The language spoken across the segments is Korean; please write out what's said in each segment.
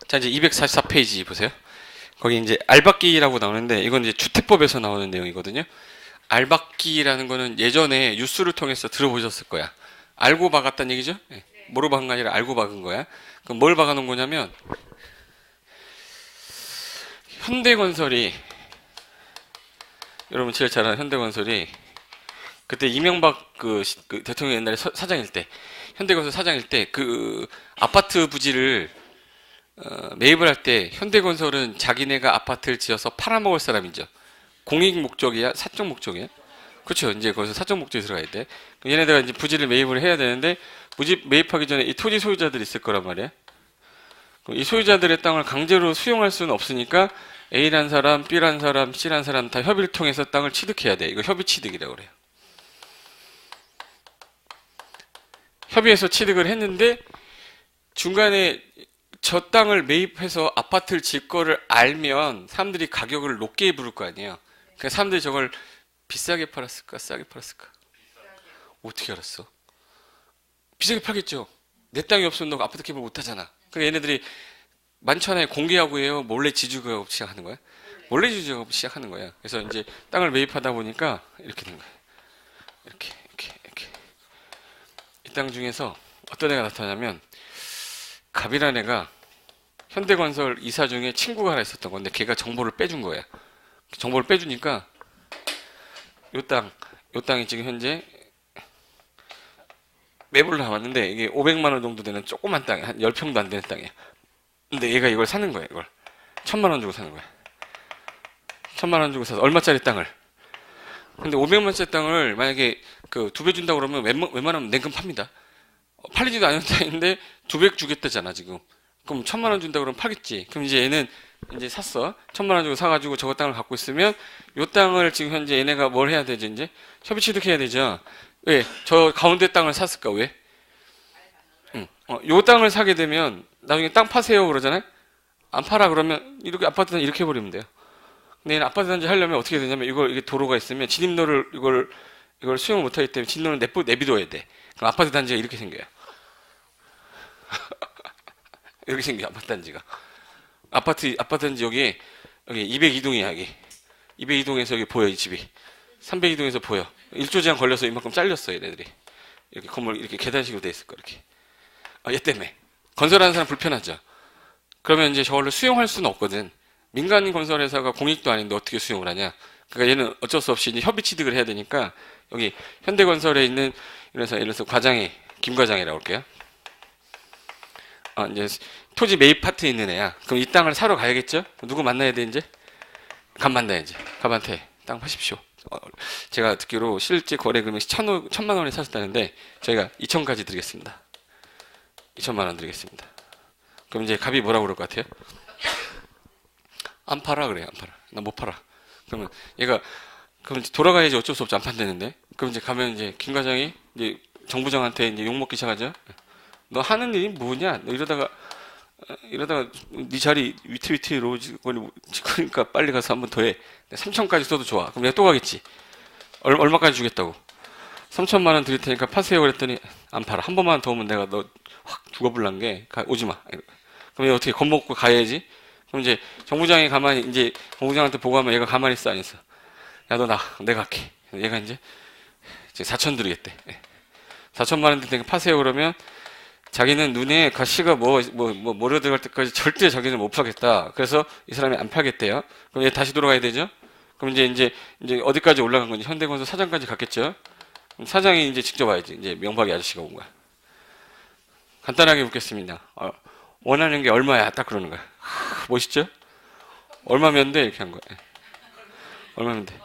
자, 이제 244페이지 보세요. 거기 이제 알박기라고 나오는데 이건 이제 주택법에서 나오는 내용이거든요. 알박기라는 거는 예전에 뉴스를 통해서 들어보셨을 거야. 알고 박았다는 얘기죠? 네. 뭐로 박은 거 아니라 알고 박은 거야. 그럼 뭘 박아놓은 거냐면 현대건설이, 여러분 제일 잘 아는 현대건설이 그때 이명박 그 대통령 옛날에 사장일 때, 현대건설 사장일 때 그 아파트 부지를 매입을 할 때 현대건설은 자기네가 아파트를 지어서 팔아먹을 사람이죠. 공익 목적이야? 사적 목적이야? 그렇죠. 이제 거기서 사적 목적이 들어가야 돼. 얘네들가 이제 부지를 매입을 해야 되는데 부지 매입하기 전에 이 토지 소유자들이 있을 거란 말이야. 이 소유자들의 땅을 강제로 수용할 수는 없으니까 A란 사람, B란 사람, C란 사람 다 협의를 통해서 땅을 취득해야 돼. 이거 협의 취득이라고 그래요. 협의해서 취득을 했는데 중간에 저 땅을 매입해서 아파트를 질 거를 알면 사람들이 가격을 높게 부를 거 아니에요. 그러니까 사람들이 저걸 비싸게 팔았을까, 싸게 팔았을까? 어떻게 알았어? 비싸게 팔겠죠. 내 땅이 없으면 너 아파트 개발 못 하잖아. 그러니까 얘네들이 많잖아요. 공개하고 해요. 몰래 지주가업 시작하는 거야. 몰래 지주가업 시작하는 거야. 그래서 이제 땅을 매입하다 보니까 이렇게 된 거야. 이렇게. 이 땅 중에서 어떤 애가 나타나냐면 갑이라는 애가 현대건설 이사 중에 친구가 하나 있었던 건데 걔가 정보를 빼준 거야. 정보를 빼주니까 요 땅이 지금 현재 매물로 나왔는데 이게 500만 원 정도 되는 조그만 땅이야. 한 10평도 안 되는 땅이야. 근데 얘가 이걸 사는 거야. 이걸 1000만 원 주고 사는 거야. 1000만 원 주고 사서 얼마짜리 땅을. 근데 500만짜리 땅을 만약에 그 2배 준다고 그러면 웬만하면 냉큼 팝니다. 팔리지도 않은 땅인데 2배 주겠다잖아 지금. 그럼 1000만 원 준다고 그러면 팔겠지. 그럼 이제 얘는 이제 샀어. 1000만 원 주고 사가지고 저거 땅을 갖고 있으면 요 땅을 지금 현재 얘네가 뭘 해야 되지 이제? 협의 취득해야 되죠. 왜? 저 가운데 땅을 샀을까? 왜? 요 땅을 사게 되면 나중에 땅 파세요 그러잖아요. 안 팔아 그러면 이렇게 아파트 단지 이렇게 해버리면 돼요. 근데 얘는 아파트 단지 하려면 어떻게 되냐면 이게 도로가 있으면 진입로를 이걸 수용을 못하기 때문에 진입로를 내비둬야 돼. 그럼 아파트 단지가 이렇게 생겨요. 이렇게 생겨 아파트 단지가. 아파트 단지 여기 202동이야 여기. 202동에서 여기 보여 이 집이. 302동에서 보여. 일조제한 걸려서 이만큼 잘렸어 얘네들이. 이렇게 건물 이렇게 계단식으로 돼 있을 거 이렇게. 얘 때문에 건설하는 사람 불편하죠. 그러면 이제 저걸로 수용할 수는 없거든. 민간 건설회사가 공익도 아닌데 어떻게 수용을 하냐. 그러니까 얘는 어쩔 수 없이 이제 협의 취득을 해야 되니까 여기 현대건설에 있는 예를 들어서 과장이 김 과장이라고 할게요. 이제 토지 매입 파트에 있는 애야. 그럼 이 땅을 사러 가야겠죠? 누구 만나야 돼 이제? 갑 만나야지. 갑한테 땅 파십시오. 제가 듣기로 실제 거래 금액이 1000만 원에 사셨다는데 저희가 2000까지 드리겠습니다. 2000만 원 드리겠습니다. 그럼 이제 갑이 뭐라고 그럴 것 같아요? 안 팔아 그래요. 안 팔아. 나 못 팔아. 그러면 얘가 그럼 이제 돌아가야지 어쩔 수 없지 안 판다는데. 그럼 이제 가면 이제 김 과장이 이제 정부장한테 이제 욕 먹기 시작하죠. 너 하는 일이 뭐냐? 너 이러다가 네 자리 위태위태로 그러니까 빨리 가서 한 번 더 해. 3000까지 써도 좋아. 그럼 내가 또 가겠지. 얼마까지 주겠다고? 3000만 원 드릴 테니까 파세요 그랬더니 안 팔아. 한 번만 더 오면 내가 너 확 죽어불란 게 오지 마. 그럼 얘 어떻게 겁먹고 가야지? 그럼 이제 정부장이 가만히 이제 정부장한테 보고하면 얘가 가만히 있어 안 있어? 야 너 내가 할게. 얘가 이제 4천 드리겠대. 4천만 원 드릴 테니까 파세요 그러면 자기는 눈에 가시가 모려 들어갈 때까지 절대 자기는 못 파겠다. 그래서 이 사람이 안 팔겠대요. 그럼 얘 다시 돌아가야 되죠? 그럼 이제 어디까지 올라간 건지 현대건설 사장까지 갔겠죠? 그럼 사장이 이제 직접 와야지. 이제 명박이 아저씨가 온 거야. 간단하게 묻겠습니다. 원하는 게 얼마야? 딱 그러는 거야. 멋있죠? 얼마면 돼? 이렇게 한 거야. 얼마면 돼?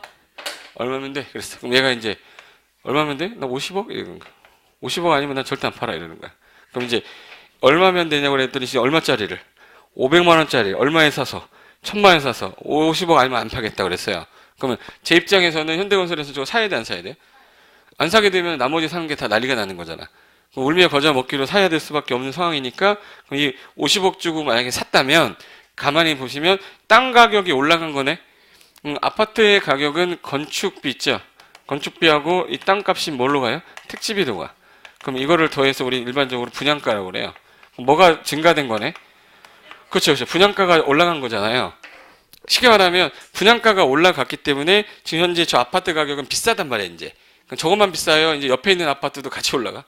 얼마면 돼? 그랬어. 그럼 얘가 이제 얼마면 돼? 나 50억? 이러는 거야. 50억 아니면 난 절대 안 팔아. 이러는 거야. 그럼 이제 얼마면 되냐고 그랬더니 얼마짜리를 500만 원짜리 얼마에 사서 1000만 원 사서 50억 아니면 안 파겠다 그랬어요. 그러면 제 입장에서는 현대건설에서 저거 사야 돼 안 사야 돼? 안 사게 되면 나머지 사는 게 다 난리가 나는 거잖아. 울며 겨자 먹기로 사야 될 수밖에 없는 상황이니까 이 50억 주고 만약에 샀다면 가만히 보시면 땅 가격이 올라간 거네. 아파트의 가격은 건축비 있죠. 건축비하고 이 땅값이 뭘로 가요? 택지비로 가. 그럼 이거를 더해서 우리 일반적으로 분양가라고 그래요. 뭐가 증가된 거네? 그렇죠, 그렇죠. 분양가가 올라간 거잖아요. 쉽게 말하면 분양가가 올라갔기 때문에 지금 현재 저 아파트 가격은 비싸단 말이에요, 이제. 그럼 저것만 비싸요. 이제 옆에 있는 아파트도 같이 올라가.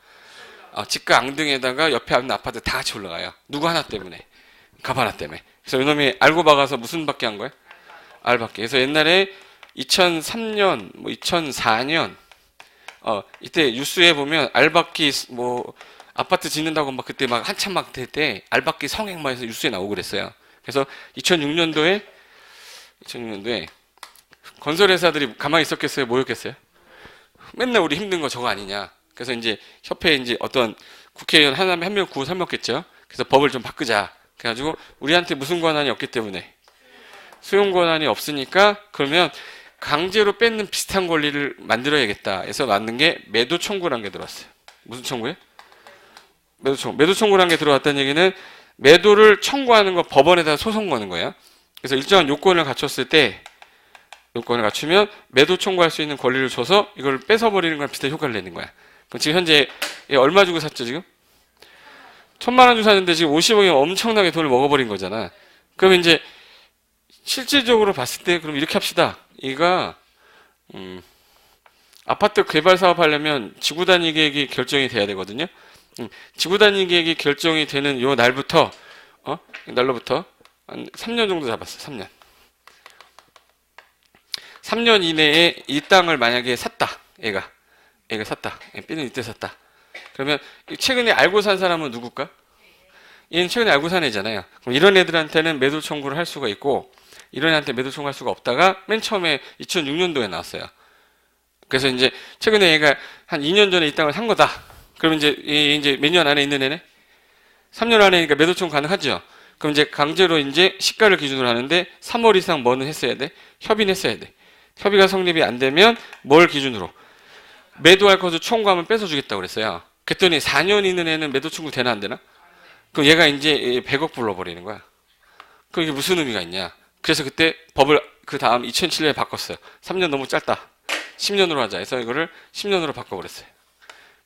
집가 앙등에다가 옆에 있는 아파트 다 같이 올라가요. 누구 하나 때문에. 값 하나 때문에. 그래서 이놈이 알고 박아서 무슨 받기 한 거예요? 알받기. 그래서 옛날에 2003년, 뭐 2004년, 이때 뉴스에 보면 알받기 뭐 아파트 짓는다고 막 그때 막 한참 막 될 때 알받기 성행 막 해서 뉴스에 나오고 그랬어요. 그래서 2006년도에 건설회사들이 가만히 있었겠어요? 뭐였겠어요? 맨날 우리 힘든 거 저거 아니냐. 그래서 이제 협회에 이제 어떤 국회의원 한 명 구호 삼았겠죠. 그래서 법을 좀 바꾸자. 그래가지고 우리한테 무슨 권한이 없기 때문에 수용 권한이 없으니까 그러면 강제로 뺏는 비슷한 권리를 만들어야겠다 해서 만든 게 매도 청구라는 게 들어왔어요. 무슨 청구예요? 매도 청구. 매도 청구라는 게 들어왔다는 얘기는 매도를 청구하는 거 법원에다 소송 거는 거예요. 그래서 일정한 요건을 갖췄을 때 요건을 갖추면 매도 청구할 수 있는 권리를 줘서 이걸 뺏어버리는 거랑 비슷한 효과를 내는 거야. 그럼 지금 현재 얼마 주고 샀죠 지금? 1,000만 원 주고 샀는데 지금 50억이 엄청나게 돈을 먹어버린 거잖아. 그러면 이제 실질적으로 봤을 때 그럼 이렇게 합시다. 이가 아파트 개발 사업 하려면 지구 단위 계획이 결정이 돼야 되거든요. 지구 단위 계획이 결정이 되는 요 날부터 날로부터 한 3년 정도 잡았어. 3년. 3년 이내에 이 땅을 만약에 샀다. 얘가 샀다. B는 이때 샀다. 그러면 최근에 알고 산 사람은 누굴까? 얘는 최근에 알고 산 애잖아요. 그럼 이런 애들한테는 매도 청구를 할 수가 있고 이런 애한테 매도 청구할 수가 없다가 맨 처음에 2006년도에 나왔어요. 그래서 이제 최근에 얘가 한 2년 전에 이 땅을 산 거다. 그러면 이제 몇 년 안에 있는 애네? 3년 안에니까 매도 청구 가능하죠. 그럼 이제 강제로 이제 시가를 기준으로 하는데 3월 이상 뭐는 했어야 돼? 협의는 했어야 돼. 협의가 성립이 안 되면 뭘 기준으로? 매도할 것을 청구하면 뺏어주겠다고 그랬어요. 그랬더니 4년 있는 애는 매도 청구 되나 안 되나? 그럼 얘가 이제 100억 불러버리는 거야. 그럼 이게 무슨 의미가 있냐? 그래서 그때 법을 그 다음 2007년에 바꿨어요. 3년 너무 짧다. 10년으로 하자 해서 이거를 10년으로 바꿔버렸어요.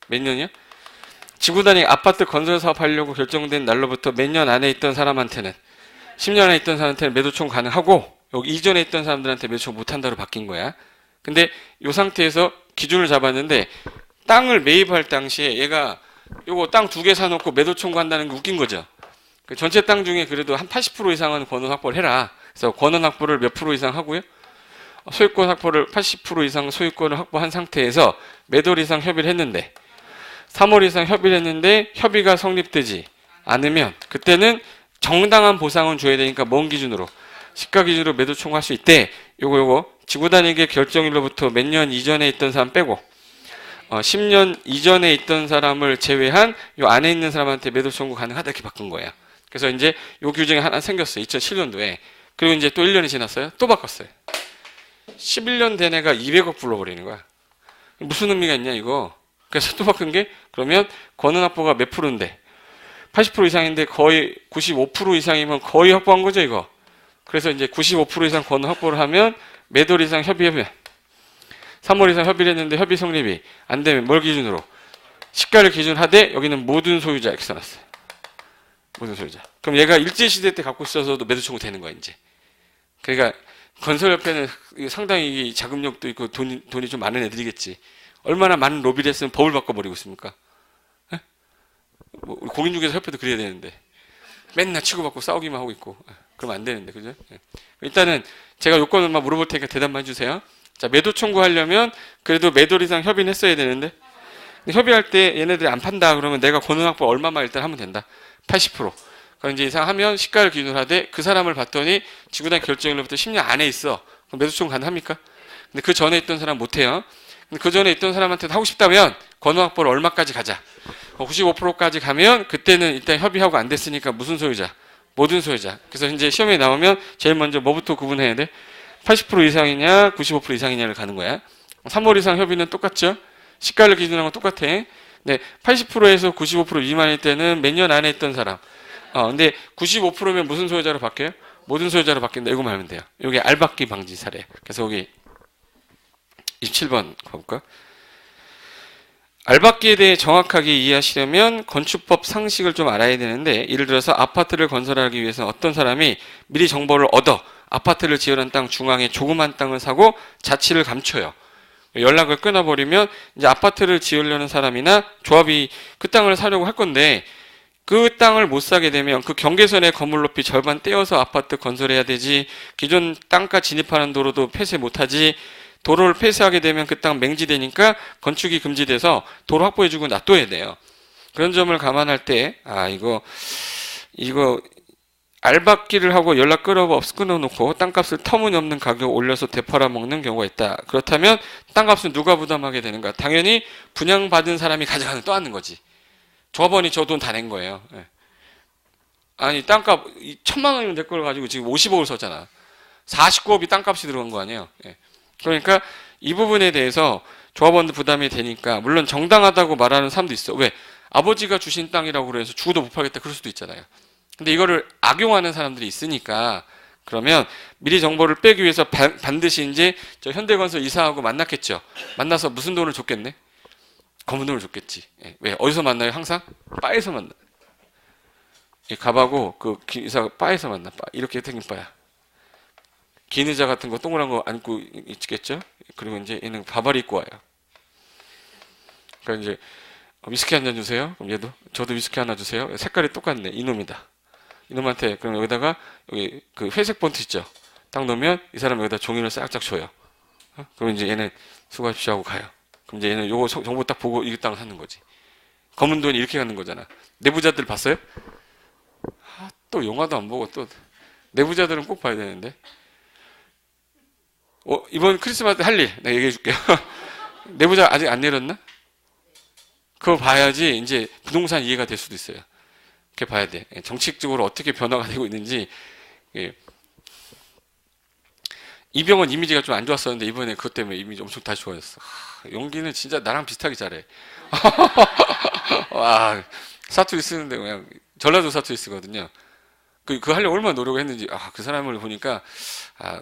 몇 년이요? 지구 단위 아파트 건설 사업 하려고 결정된 날로부터 몇 년 안에 있던 사람한테는 10년 안에 있던 사람한테는 매도 청구 가능하고 여기 이전에 있던 사람들한테 매도 청구 못한다로 바뀐 거야. 근데 이 상태에서 기준을 잡았는데 땅을 매입할 당시에 얘가 요거 땅 2개 사놓고 매도 청구한다는 게 웃긴 거죠. 그 전체 땅 중에 그래도 한 80% 이상은 권원 확보를 해라. 그래서 권원 확보를 몇 프로 이상 하고요. 소유권 확보를 80% 이상 소유권을 확보한 상태에서 몇 월 이상 협의를 했는데 3월 이상 협의를 했는데 협의가 성립되지 않으면 그때는 정당한 보상은 줘야 되니까 뭔 기준으로? 시가 기준으로 매도 청구할 수 있대. 요거 지구 단위계 결정일로부터 몇 년 이전에 있던 사람 빼고 10년 이전에 있던 사람을 제외한 요 안에 있는 사람한테 매도 청구 가능하다 이렇게 바꾼 거예요. 그래서 이제 요 규정이 하나 생겼어요. 2007년도에. 그리고 이제 또 1년이 지났어요. 또 바꿨어요. 11년 된 애가 200억 불러버리는 거야. 무슨 의미가 있냐 이거. 그래서 또 바꾼 게 그러면 권은 확보가 몇 프로인데 80% 이상인데 거의 95% 이상이면 거의 확보한 거죠 이거. 그래서 이제 95% 이상 권은 확보를 하면 몇 월 이상 협의하면 3월 이상 협의를 했는데 협의 성립이 안 되면 뭘 기준으로? 시가를 기준으로 하되 여기는 모든 소유자 이렇게 써놨어요. 모든 소유자. 그럼 얘가 일제시대 때 갖고 있어서도 매도 청구 되는 거야 이제. 그러니까 건설협회는 상당히 자금력도 있고 돈이 좀 많은 애들이겠지. 얼마나 많은 로비를 했으면 법을 바꿔버리고 있습니까? 뭐 공인중개사 협회도 그래야 되는데 맨날 치고받고 싸우기만 하고 있고 그러면 안 되는데 그죠? 일단은 제가 요건을만 물어볼 테니까 대답만 해주세요. 자, 매도 청구하려면 그래도 몇 월 이상 협의는 했어야 되는데 협의할 때 얘네들이 안 판다 그러면 내가 권은 확보 얼마만 일단 하면 된다. 80%. 그럼 이제 이상 하면 시가를 기준으로 하되 그 사람을 봤더니 지구단 결정일로부터 10년 안에 있어. 그럼 매도 청구 가능합니까? 근데 그 전에 있던 사람 못해요. 근데 그 전에 있던 사람한테도 하고 싶다면 권은 확보를 얼마까지 가자. 95%까지 가면 그때는 일단 협의하고 안 됐으니까 무슨 소유자? 모든 소유자. 그래서 이제 시험에 나오면 제일 먼저 뭐부터 구분해야 돼? 80% 이상이냐 95% 이상이냐를 가는 거야. 3월 이상 협의는 똑같죠? 시가를 기준으로 하면 똑같아. 네, 80%에서 95% 미만일 때는 몇 년 안에 있던 사람. 근데 95%면 무슨 소유자로 바뀌어요? 모든 소유자로 바뀐다. 이거만 하면 돼요. 여기 알박기 방지 사례. 그래서 여기 27번 가볼까? 알박기에 대해 정확하게 이해하시려면 건축법 상식을 좀 알아야 되는데, 예를 들어서 아파트를 건설하기 위해서 어떤 사람이 미리 정보를 얻어 아파트를 지으려는 땅 중앙에 조그만 땅을 사고 자취를 감춰요. 연락을 끊어버리면 이제 아파트를 지으려는 사람이나 조합이 그 땅을 사려고 할 건데, 그 땅을 못 사게 되면 그 경계선의 건물 높이 절반 떼어서 아파트 건설해야 되지, 기존 땅가 진입하는 도로도 폐쇄 못하지, 도로를 폐쇄하게 되면 그 땅 맹지되니까 건축이 금지돼서 도로 확보해주고 놔둬야 돼요. 그런 점을 감안할 때, 이거 알박기를 하고 연락 끊어놓고 땅값을 터무니없는 가격 올려서 되팔아 먹는 경우가 있다. 그렇다면 땅값은 누가 부담하게 되는가? 당연히 분양받은 사람이 가져가는 떠안는 거지. 조합원이 저 돈 다 낸 거예요. 예. 아니 땅값 1,000만 원이면 될 걸 가지고 지금 50억을 썼잖아. 49억이 땅값이 들어간 거 아니에요. 예. 그러니까 이 부분에 대해서 조합원도 부담이 되니까, 물론 정당하다고 말하는 사람도 있어. 왜? 아버지가 주신 땅이라고 그래서 죽어도 못 팔겠다 그럴 수도 있잖아요. 근데 이거를 악용하는 사람들이 있으니까, 그러면 미리 정보를 빼기 위해서 반드시 이제 저 현대건설 이사하고 만났겠죠. 만나서 무슨 돈을 줬겠네? 검은 돈을 줬겠지. 예. 왜? 어디서 만나요? 항상? 바에서 만나. 갑하고 그 기사가 바에서 만나. 바. 이렇게 생긴 바야. 긴 의자 같은 거 동그란 거 안고 있겠죠? 그리고 이제 얘는 바바리 입고 와요. 그러니까 이제 위스키 한 잔 주세요. 그럼 얘도 저도 위스키 하나 주세요. 색깔이 똑같네. 이놈이다. 이놈한테 그럼 여기다가 여기 그 회색 본트 있죠? 딱 넣으면 이 사람 여기다 종이를 싹쫙 줘요. 그럼 이제 얘는 수고하십시오 하고 가요. 그럼 이제 얘는 요거 정보 딱 보고 이 땅을 사는 거지. 검은 돈이 이렇게 가는 거잖아. 내부자들 봤어요? 또 영화도 안 보고 또 내부자들은 꼭 봐야 되는데. 이번 크리스마스 때 할 일 내가 얘기해 줄게요. 내부자 아직 안 내렸나? 그거 봐야지 이제 부동산 이해가 될 수도 있어요. 그렇게 봐야 돼. 정책적으로 어떻게 변화가 되고 있는지. 이병헌 이미지가 좀 안 좋았었는데 이번에 그것 때문에 이미지 엄청 다시 좋아졌어. 연기는 진짜 나랑 비슷하게 잘해. 와, 사투리 쓰는데 그냥 전라도 사투리 쓰거든요. 그 하려고 얼마나 노력을 했는지. 그 사람을 보니까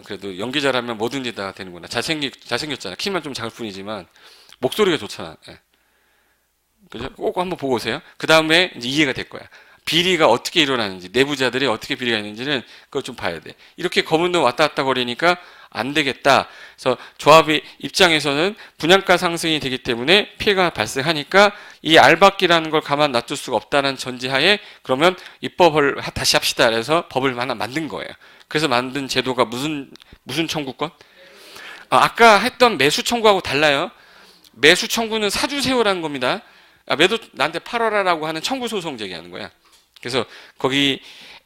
그래도 연기 잘하면 뭐든지 다 되는구나. 잘생겼잖아. 키만 좀 작을 뿐이지만 목소리가 좋잖아. 예. 그죠? 꼭 한번 보고 오세요. 그 다음에 이제 이해가 될 거야. 비리가 어떻게 일어나는지, 내부자들이 어떻게 비리가 있는지는 그걸 좀 봐야 돼. 이렇게 검은 돈 왔다 갔다 거리니까 안 되겠다. 그래서 조합의 입장에서는 분양가 상승이 되기 때문에 피해가 발생하니까 이 알박기라는 걸 가만 놔둘 수가 없다는 전제하에, 그러면 입법을 다시 합시다. 그래서 법을 하나 만든 거예요. 그래서 만든 제도가 무슨 청구권? 아까 했던 매수 청구하고 달라요. 매수 청구는 사주세요라는 겁니다. 매도 나한테 팔아라라고 하는 청구 소송 제기하는 거야. 그래서 거기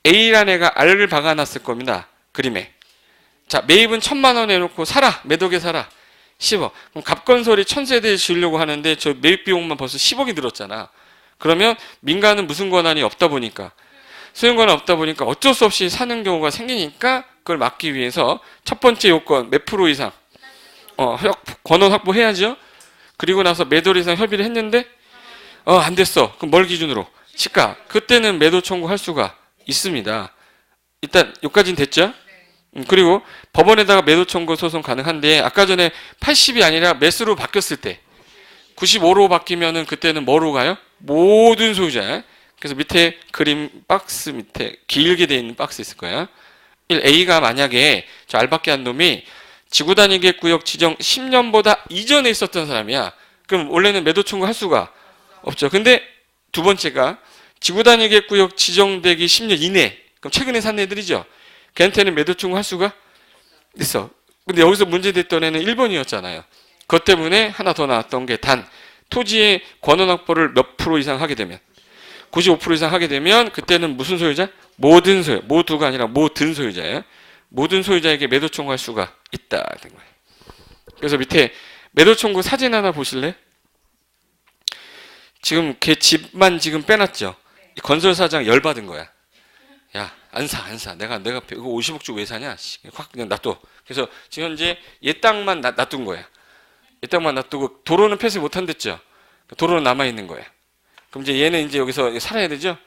A라는 애가 R을 박아놨을 겁니다. 그림에. 자, 매입은 1,000만 원 해놓고 사라. 매도계 사라. 10억. 그럼 갑건설이 1,000세대 지으려고 하는데 저 매입 비용만 벌써 10억이 들었잖아. 그러면 민간은 무슨 권한이 없다 보니까, 소유 권한 없다 보니까 어쩔 수 없이 사는 경우가 생기니까, 그걸 막기 위해서 첫 번째 요건 몇 프로 이상 권원 확보해야죠. 그리고 나서 매도 이상 협의를 했는데 안 됐어. 그럼 뭘 기준으로? 시가. 그때는 매도 청구할 수가 있습니다. 일단 여기까지는 됐죠? 그리고 법원에다가 매도 청구 소송 가능한데, 아까 전에 80이 아니라 매수로 바뀌었을 때 95로 바뀌면은 그때는 뭐로 가요? 모든 소유자. 그래서 밑에 그림 박스 밑에 길게 돼 있는 박스 있을 거야. 1A가 만약에 저 알박기 한 놈이 지구단위계 구역 지정 10년보다 이전에 있었던 사람이야. 그럼 원래는 매도 청구할 수가 없죠. 근데 두 번째가 지구단위계 구역 지정되기 10년 이내. 그럼 최근에 산 애들이죠. 걔한테는 매도 청구할 수가 있어. 근데 여기서 문제됐던 애는 1번이었잖아요. 그것 때문에 하나 더 나왔던 게, 단 토지의 권원 확보를 몇 프로 이상 하게 되면, 95% 이상 하게 되면 그때는 무슨 소유자? 모든 소유. 모두가 아니라 모든 소유자예요. 모든 소유자에게 매도 청구할 수가 있다. 그래서 밑에 매도 청구 사진 하나 보실래? 지금 걔 집만 지금 빼놨죠. 건설사장 열받은 거야. 야, 안 사. 내가 이거 50억 주고 왜 사냐? 확 그냥 놔둬. 그래서 지금 현재 얘 땅만 놔둔 거야. 얘 땅만 놔두고 도로는 폐쇄 못 한댔죠. 도로는 남아 있는 거야. 그럼 이제 얘는 이제 여기서 살아야 되죠.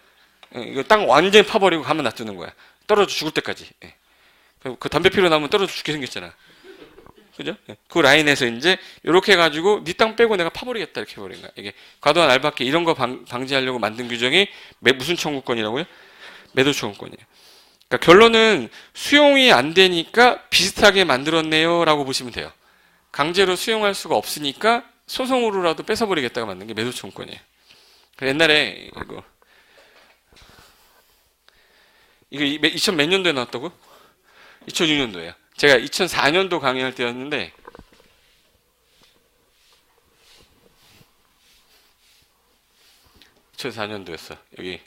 이거 땅 완전히 파버리고 가만 놔두는 거야. 떨어져 죽을 때까지. 그 담배 피러 나면 떨어져 죽게 생겼잖아. 그죠? 그 라인에서 이제 이렇게 해가지고 네 땅 빼고 내가 파버리겠다 이렇게 해버린 거야. 이게 과도한 알박기 이런 거 방지하려고 만든 규정이 무슨 청구권이라고요? 매도 청구권이에요. 그러니까 결론은 수용이 안 되니까 비슷하게 만들었네요라고 보시면 돼요. 강제로 수용할 수가 없으니까 소송으로라도 뺏어버리겠다고 만든 게 매도 청구권이에요. 옛날에 이거 2000 몇 년도에 나왔다고? 2006년도에요. 제가 2004년도 강의할 때였는데 2004년도였어. 여기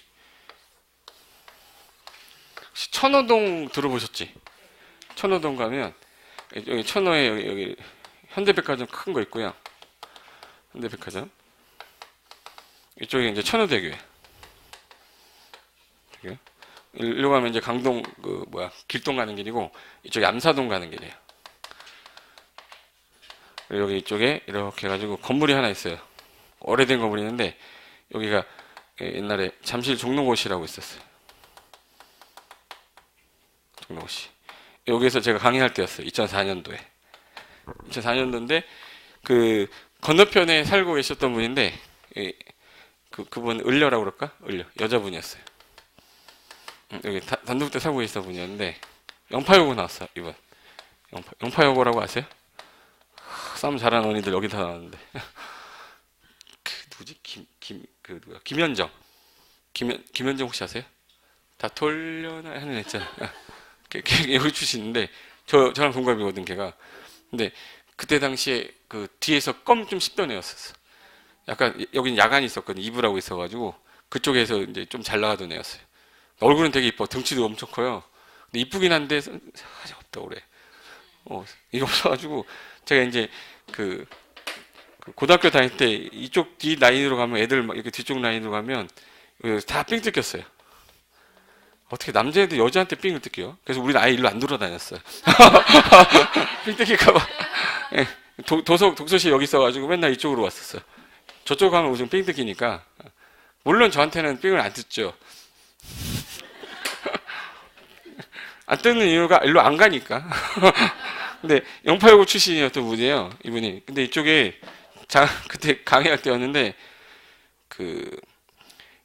혹시 천호동 들어보셨지? 천호동 가면 여기 천호에 여기 현대백화점 큰 거 있고요. 현대백화점 이쪽에 이제 천호대교에 일로 가면 이제 강동 길동 가는 길이고 이쪽에 암사동 가는 길이에요. 여기 이쪽에 이렇게 해가지고 건물이 하나 있어요. 오래된 건물이 있는데 여기가 옛날에 잠실 종로고시라고 있었어요. 종로고시. 여기에서 제가 강의할 때였어요. 2004년도에. 2004년도인데 그 건너편에 살고 계셨던 분인데 그분 을려라고 그럴까? 을려. 여자분이었어요. 여기 단독대 살고 계시던 분이었는데 영파여고 나왔어. 이분. 영파여고라고 아세요? 싸움 잘하는 언니들 여기 다 나왔는데 누구지? 김현정. 김현정 혹시 아세요? 다 돌려놔 하는 애 있잖아. 여기 출신인데 저랑 동갑이거든 걔가. 근데 그때 당시에 그 뒤에서 껌 좀 씹던 애였었어. 약간 여긴 야간이 있었거든. 이브라고 있어가지고 그쪽에서 이제 좀 잘 나가던 애였어요. 얼굴은 되게 이뻐. 등치도 엄청 커요. 근데 이쁘긴 한데 사실 없다고 그래. 이거 없어가지고 제가 이제 그 고등학교 다닐 때 이쪽 뒤 라인으로 가면 애들 막 이렇게 뒤쪽 라인으로 가면 다 삥 뜯겼어요. 어떻게 남자애들 여자한테 삥을 뜯겨요? 그래서 우리는 아예 일로 안 돌아다녔어요. 삥 뜯길까봐. 독서실 여기 있어가지고 맨날 이쪽으로 왔었어요. 저쪽 가면 우선 삥 뜯기니까. 물론 저한테는 삥을 안 뜯죠. 안 뜯는 이유가 일로 안 가니까. 근데 영파여고 출신이었던 분이에요, 이분이. 근데 이쪽에 그때 강의할 때였는데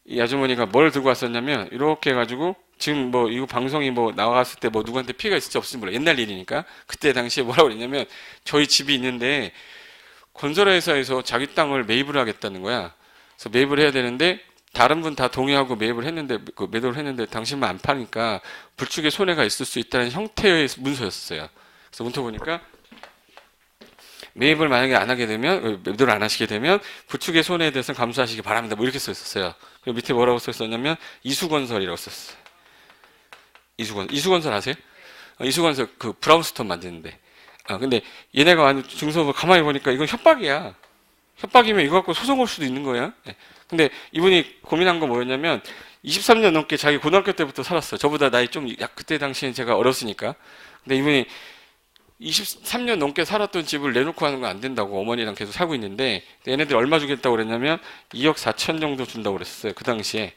이 아주머니가 뭘 들고 왔었냐면 이렇게 해가지고 지금 뭐 이거 방송이 뭐 나왔을 때 뭐 누구한테 피해가 있을지 없을지 몰라. 옛날 일이니까. 그때 당시에 뭐라고 그랬냐면 저희 집이 있는데 건설회사에서 자기 땅을 매입을 하겠다는 거야. 그래서 매입을 해야 되는데 다른 분 다 동의하고 매입을 했는데 매도를 했는데 당신만 안 파니까 불축의 손해가 있을 수 있다는 형태의 문서였어요. 그래서 문서 보니까 매입을 만약에 안 하게 되면 매도를 안 하시게 되면 불축의 손해에 대해서는 감수하시기 바랍니다. 뭐 이렇게 써 있었어요. 그리고 밑에 뭐라고 써 있었냐면 이수건설이라고 썼어요. 이수건설 아세요? 이수건설 그 브라운스톤 만드는데. 근데 얘네가 완전 증서를 가만히 보니까 이건 협박이야. 협박이면 이거 갖고 소송 올 수도 있는 거야. 근데 이분이 고민한 건 뭐였냐면 23년 넘게 자기 고등학교 때부터 살았어요. 저보다 나이 좀 그때 당시에 제가 어렸으니까. 근데 이분이 23년 넘게 살았던 집을 내놓고 하는 건 안 된다고 어머니랑 계속 살고 있는데 얘네들 얼마 주겠다고 그랬냐면 2억 4천 정도 준다고 그랬어요. 그 당시에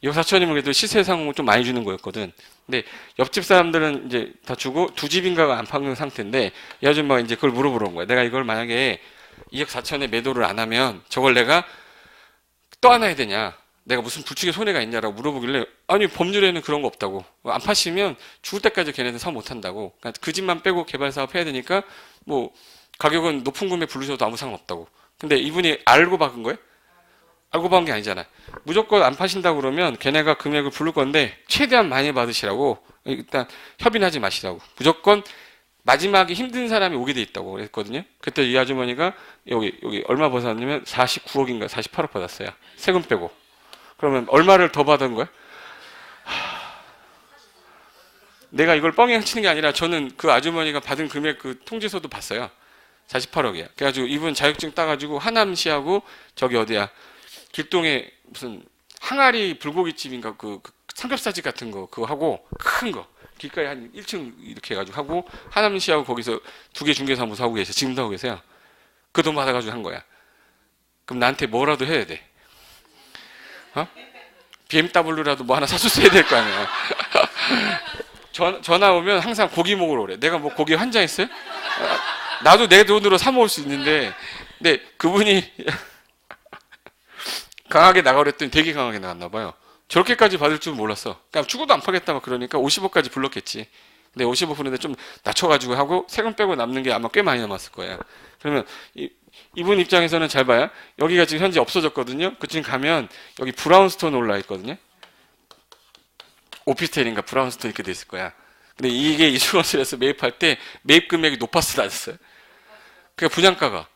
2억 4천이면 그래도 시세상은 좀 많이 주는 거였거든. 근데 옆집 사람들은 이제 다 주고 두 집인가가 안 파는 상태인데 이 아줌마가 이제 그걸 물어보러 온 거야. 내가 이걸 만약에 2억 4천에 매도를 안 하면 저걸 내가 떠안아야 되냐? 내가 무슨 불축의 손해가 있냐라고 물어보길래 아니 법률에는 그런 거 없다고. 안 파시면 죽을 때까지 걔네들 사업 못 한다고. 그러니까 그 집만 빼고 개발 사업 해야 되니까 뭐 가격은 높은 금액 부르셔도 아무 상관없다고. 근데 이분이 알고 박은 거예요? 알고 박은 게 아니잖아. 무조건 안 파신다고 그러면 걔네가 금액을 부를 건데 최대한 많이 받으시라고 일단 협의하지 마시라고. 무조건 마지막에 힘든 사람이 오게 돼 있다고 그랬거든요. 그때 이 아주머니가 여기 얼마 받았냐면 49억인가 48억 받았어요. 세금 빼고. 그러면 얼마를 더 받은 거야? 내가 이걸 뻥이 치는 게 아니라 저는 그 아주머니가 받은 금액 그 통지서도 봤어요. 48억이야. 그래가지고 이분 자격증 따가지고 하남시하고 저기 어디야 길동에 무슨 항아리 불고기집인가 그 삼겹살집 같은 거 그거 하고 큰 거 길가에 한 1층 이렇게 해가지고 하고 하남시하고 거기서 2개 중개사무소 하고 계세요. 지금도 하고 계세요. 그 돈 받아가지고 한 거야. 그럼 나한테 뭐라도 해야 돼. BMW라도 뭐 하나 사줬어야 될 거 아니야. 전화 오면 항상 고기 먹으러 그래. 내가 뭐 고기 환장했어요? 나도 내 돈으로 사 먹을 수 있는데, 근데 그분이 강하게 나가려 했더니 되게 강하게 나갔나 봐요. 저렇게까지 받을 줄 몰랐어. 그냥 죽어도 안 파겠다 막 그러니까 50억까지 불렀겠지. 근데 50억 부르는데 좀 낮춰가지고 하고 세금 빼고 남는 게 아마 꽤 많이 남았을 거야. 그러면 이분 입장에서는 잘 봐요. 여기가 지금 현재 없어졌거든요. 그쯤 가면 여기 브라운스톤 올라 있거든요. 오피스텔인가 브라운스톤 이렇게 돼 있을 거야. 근데 이게 이수건설에서 매입할 때 매입 금액이 높았어, 낮았어요? 그러니까 분양가가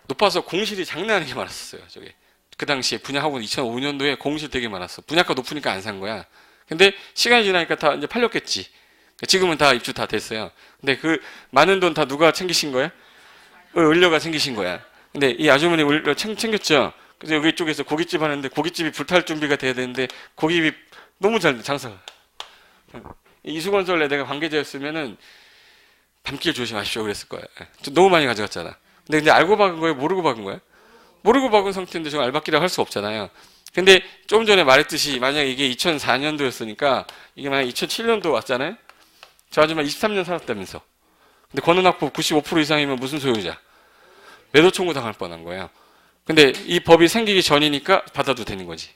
높아서 공실이 장난 아니게 많았었어요. 저게 그 당시에 분양하고 2005년도에 공실 되게 많았어. 분양가 높으니까 안 산 거야. 근데 시간이 지나니까 다 이제 팔렸겠지. 지금은 다 입주 다 됐어요. 근데 그 많은 돈 다 누가 챙기신 거야? 을려가 챙기신 거야. 근데 이 아주머니 을려 챙겼죠. 그래서 여기 쪽에서 고깃집 하는데 고깃집이 불탈 준비가 돼야 되는데 고깃집이 너무 잘 돼, 장사가. 이수건설에 내가 관계자였으면은 밤길 조심하십시오 그랬을 거야. 너무 많이 가져갔잖아. 근데 알고 박은 거예요? 모르고 박은 거야? 모르고 박은 상태인데 지금 알박기라고 할 수 없잖아요. 근데 좀 전에 말했듯이 만약 이게 2004년도였으니까 이게 만약 2007년도 왔잖아요. 저 아줌마 23년 살았다면서. 근데 권은학법 95% 이상이면 무슨 소유자? 매도 청구 당할 뻔한 거예요. 근데 이 법이 생기기 전이니까 받아도 되는 거지.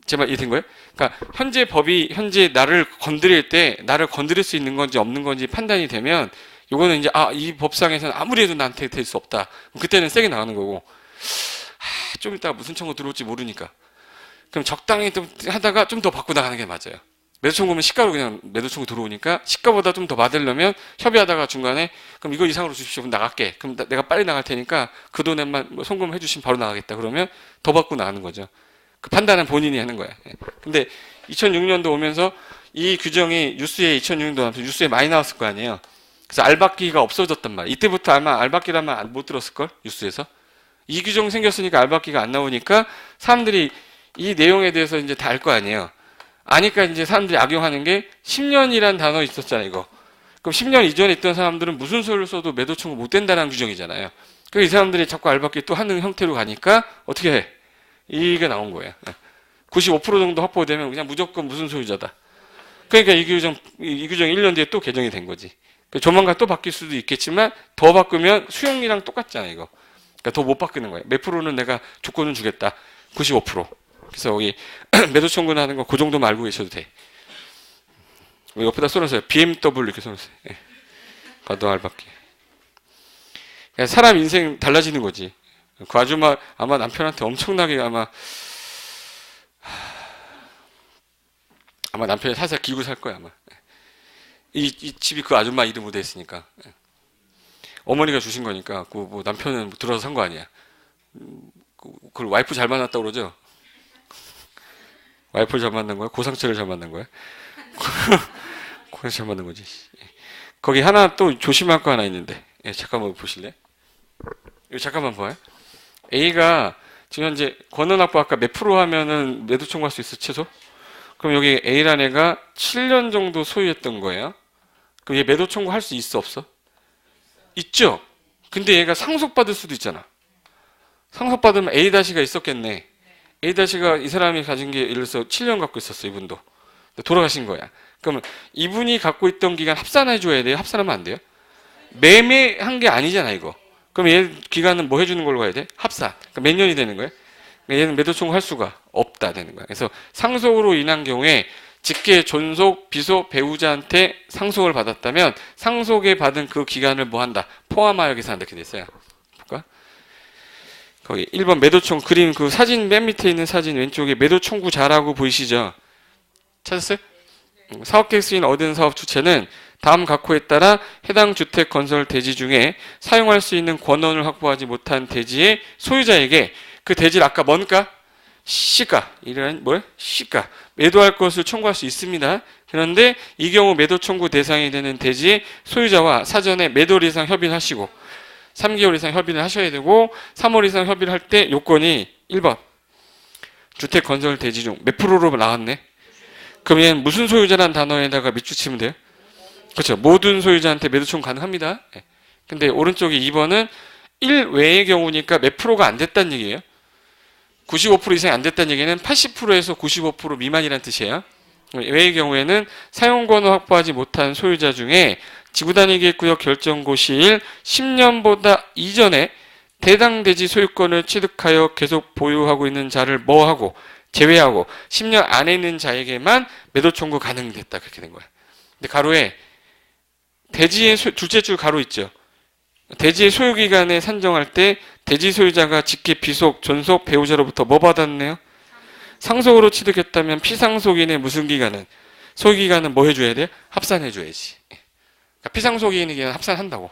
제 말 이해된 거예요? 그러니까 현재 법이 현재 나를 건드릴 때 나를 건드릴 수 있는 건지 없는 건지 판단이 되면 요거는 이제 이 법상에서는 아무리 해도 나한테 될 수 없다. 그때는 세게 나가는 거고 좀 이따가 무슨 청구 들어올지 모르니까 그럼 적당히 좀 하다가 좀 더 받고 나가는 게 맞아요. 매도 청구면 시가로 그냥 매도 청구 들어오니까 시가보다 좀 더 받으려면 협의하다가 중간에 그럼 이거 이상으로 주십시오. 그럼 나갈게. 그럼 내가 빨리 나갈 테니까 그 돈에만 송금해 주시면 바로 나가겠다. 그러면 더 받고 나가는 거죠. 그 판단은 본인이 하는 거야. 근데 2006년도 오면서 이 규정이 뉴스에 2006년도 하면서 뉴스에 많이 나왔을 거 아니에요. 그래서 알박기가 없어졌단 말이에요. 이때부터 아마 알박기라면 못 들었을걸? 뉴스에서. 이 규정 생겼으니까 알박기가 안 나오니까 사람들이 이 내용에 대해서 이제 다 알 거 아니에요. 아니까 이제 사람들이 악용하는 게 10년이란 단어 있었잖아요, 이거. 그럼 10년 이전에 있던 사람들은 무슨 소리를 써도 매도 청구 못 된다는 규정이잖아요. 그래서 이 사람들이 자꾸 알박기 또 하는 형태로 가니까 어떻게 해? 이게 나온 거예요. 95% 정도 확보되면 그냥 무조건 무슨 소유자다. 그러니까 이 규정 1년 뒤에 또 개정이 된 거지. 조만간 또 바뀔 수도 있겠지만 더 바꾸면 수용이랑 똑같잖아요, 이거. 그러니까 더 못 바꾸는 거예요. 몇 프로는 내가 조건을 주겠다. 95%. 그래서 여기 매도 청구는 하는 거 그 정도만 알고 계셔도 돼. 옆에다 써놓으세요. BMW 이렇게 써놓으세요. 가도 알박기. 그러니까 사람 인생 달라지는 거지. 그 아줌마 아마 남편한테 엄청나게 아마 남편이 살살 기고 살 거야 아마. 이 집이 그 아줌마 이름으로 돼 있으니까. 어머니가 주신 거니까 그 뭐 남편은 들어서 산 거 아니야. 그걸 와이프 잘 만났다 그러죠. 와이프를 잘 만난 거야? 고상철을 잘 만난 거야? 고상철 잘 만난 거지. 거기 하나 또 조심할 거 하나 있는데. 잠깐만 보실래? 이거 잠깐만 봐요. A가 지금 현재 권은학부 아까 몇 프로 하면은 매도 청구할 수 있어 최소? 그럼 여기 A란 애가 7년 정도 소유했던 거예요. 그럼 얘 매도 청구할 수 있어 없어? 있죠. 근데 얘가 상속받을 수도 있잖아. 상속받으면 A-가 있었겠네. A-가 이 사람이 가진 게 예를 들어서 7년 갖고 있었어 이분도. 돌아가신 거야. 그러면 이분이 갖고 있던 기간 합산해 줘야 돼요? 합산하면 안 돼요? 매매한 게 아니잖아 이거. 그럼 얘 기간은 뭐 해주는 걸로 가야 돼? 합산. 그러니까 몇 년이 되는 거예요? 그러니까 얘는 매도 청구할 수가 없다 되는 거야. 그래서 상속으로 인한 경우에 직계, 존속, 비속, 배우자한테 상속을 받았다면 상속에 받은 그 기간을 뭐 한다? 포함하여 계산한다 이렇게 됐어요. 볼까? 거기 1번 매도 청구 그림 그 사진 맨 밑에 있는 사진 왼쪽에 매도 청구자라고 보이시죠? 찾았어요? 사업계획 승인 얻은 사업 주체는 다음 각호에 따라 해당 주택 건설 대지 중에 사용할 수 있는 권원을 확보하지 못한 대지의 소유자에게 그 대지를 아까 뭔가? 시가 이런 뭐야? 시가 매도할 것을 청구할 수 있습니다. 그런데 이 경우 매도 청구 대상이 되는 대지의 소유자와 사전에 매도 이상 협의를 하시고 3개월 이상 협의를 하셔야 되고 3월 이상 협의를 할 때 요건이 1번 주택 건설 대지 중 몇 프로로 나왔네? 그럼 얘는 무슨 소유자라는 단어에다가 밑줄 치면 돼요? 그렇죠. 모든 소유자한테 매도 청구 가능합니다. 근데 오른쪽에 2번은 1 외의 경우니까 몇 프로가 안 됐다는 얘기예요. 95% 이상이 안 됐다는 얘기는 80%에서 95% 미만이라는 뜻이에요. 외의 경우에는 사용권을 확보하지 못한 소유자 중에 지구단위계획구역 결정고 시일 10년보다 이전에 해당 대지 소유권을 취득하여 계속 보유하고 있는 자를 뭐하고 제외하고 10년 안에 있는 자에게만 매도 청구 가능됐다. 그렇게 된 거야. 근데 가로에 대지의 둘째 줄 가로 있죠. 대지의 소유기간에 산정할 때 대지 소유자가 직계 비속, 존속, 배우자로부터 뭐 받았네요? 상속으로 취득했다면 피상속인의 무슨 기간은? 소유기간은 뭐 해줘야 돼? 합산해줘야지. 그러니까 피상속인의 기간은 합산한다고.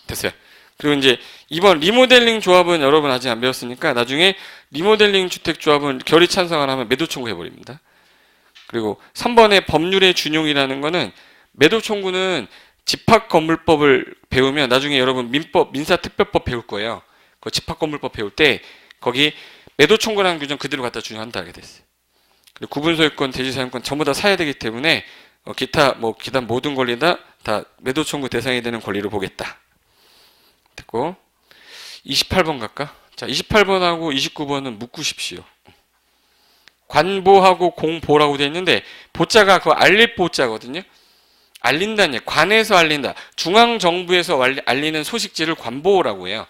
됐어요. 그리고 이제 이번 리모델링 조합은 여러분 아직 안 배웠으니까 나중에 리모델링 주택 조합은 결의 찬성을 하면 매도 청구해버립니다. 그리고 3번의 법률의 준용이라는 거는 매도 청구는 집합건물법을 배우면 나중에 여러분 민사특별법 배울 거예요. 그 집합건물법 배울 때 거기 매도 청구라는 규정 그대로 갖다 준용한다 하게 됐어요. 그리고 구분소유권, 대지사용권 전부 다 사야 되기 때문에 기타 모든 권리다 다 매도 청구 대상이 되는 권리로 보겠다. 됐고 28번 갈까? 자, 28번하고 29번은 묶으십시오. 관보하고 공보라고 되어 있는데 보자가 그 알릴 보자거든요. 알린다는 얘기, 관에서 알린다. 중앙정부에서 알리는 소식지를 관보라고 해요.